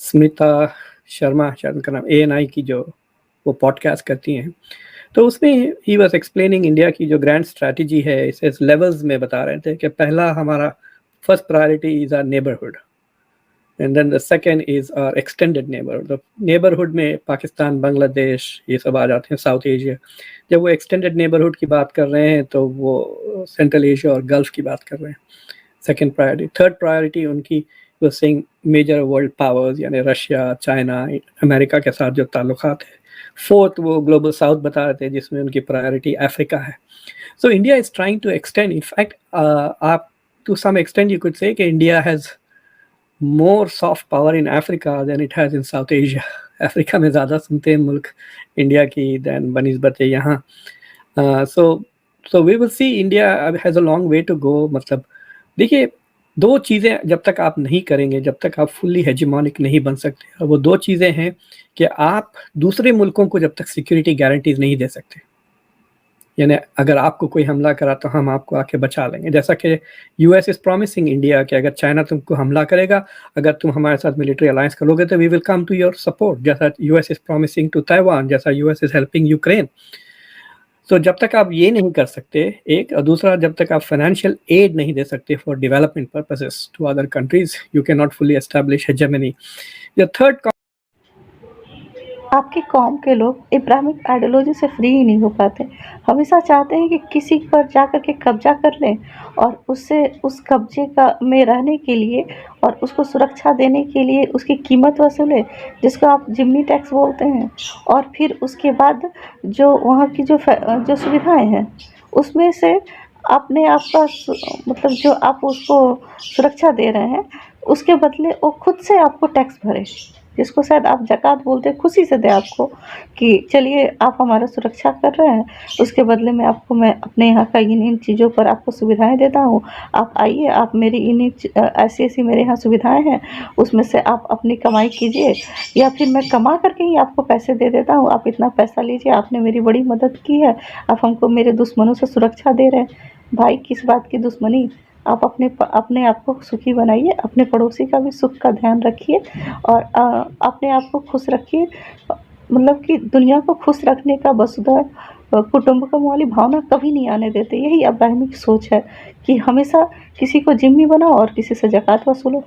स्मिता शर्मा शायद उनका नाम, एएनआई की जो वो पॉडकास्ट करती हैं, तो उसमें ही वाज एक्सप्लेनिंग इंडिया की जो ग्रैंड स्ट्रैटेजी है, इसे लेवल्स में बता रहे थे कि पहला हमारा first priority is our neighbourhood, and then the second is our extended neighbourhood. Neighbourhood में पाकिस्तान, बांग्लादेश ये सब आ जाते हैं, साउथ एशिया। जब वो एक्सटेंडेड नेबरहुड की बात कर रहे हैं तो वो सेंट्रल एशिया और गल्फ की बात कर रहे हैं, सेकंड प्रायोरिटी। थर्ड प्रायोरिटी उनकी वो सेइंग मेजर वर्ल्ड पावर्स यानी रशिया, चाइना, अमेरिका के साथ जो ताल्लुकात है। फोर्थ वो ग्लोबल साउथ बता रहे थे जिसमें उनकी प्रायोरिटी अफ्रीका है। So India is trying to extend, in fact up to some extent you could say कि India has more soft power in Africa than it has in South Asia. Africa में ज़्यादा सुनते हैं मुल्क इंडिया की देन बनिस्बत यहाँ। So we will see India has a long way to go. मतलब देखिए, दो चीज़ें जब तक आप नहीं करेंगे, जब तक आप फुल्ली हेजेमोनिक नहीं बन सकते, और वो दो चीज़ें हैं कि आप दूसरे मुल्कों को जब तक सिक्योरिटी गारंटीज नहीं दे सकते, यानी अगर आपको कोई हमला करा तो हम आपको आके बचा लेंगे, जैसा कि यूएस इज प्रॉमिसिंग इंडिया कि अगर चाइना तुमको हमला करेगा, अगर तुम हमारे साथ मिलिट्री अलायंस करोगे तो we will come to your support, जैसा US is promising to Taiwan, जैसा यूएस इज हेल्पिंग यूक्रेन। तो जब तक आप ये नहीं कर सकते एक, और दूसरा जब तक आप फाइनेंशियल एड नहीं दे सकते for development purposes to other countries, you can not fully establish hegemony. The third आपकी कौम के लोग इब्राहिमिक आइडियोलॉजी से फ्री ही नहीं हो पाते, हमेशा चाहते हैं कि किसी पर जा कर के कब्जा कर लें और उससे उस कब्जे का में रहने के लिए और उसको सुरक्षा देने के लिए उसकी कीमत वसूलें, जिसको आप जिम्नी टैक्स बोलते हैं। और फिर उसके बाद जो वहाँ की जो सुविधाएं हैं उसमें से अपने आप का मतलब जो आप उसको सुरक्षा दे रहे हैं उसके बदले वो खुद से आपको टैक्स भरे, जिसको शायद आप ज़कात बोलते हैं, खुशी से दे आपको कि चलिए आप हमारा सुरक्षा कर रहे हैं, उसके बदले में आपको मैं अपने यहाँ का इन चीज़ों पर आपको सुविधाएं देता हूँ, आप आइए, आप मेरी ऐसी मेरे यहाँ सुविधाएं हैं, उसमें से आप अपनी कमाई कीजिए, या फिर मैं कमा करके ही आपको पैसे दे देता हूँ, आप इतना पैसा लीजिए, आपने मेरी बड़ी मदद की है, आप हमको मेरे दुश्मनों से सुरक्षा दे रहे हैं। भाई किस बात की दुश्मनी, आप अपने आप को सुखी बनाइए, अपने पड़ोसी का भी सुख का ध्यान रखिए और अपने आप को खुश रखिए। मतलब कि दुनिया को खुश रखने का वसुधैव कुटुंबकम वाली भावना कभी नहीं आने देते। यही अब्राहमिक सोच है कि हमेशा किसी को जिम्मी बनाओ और किसी से ज़कात वसूलो।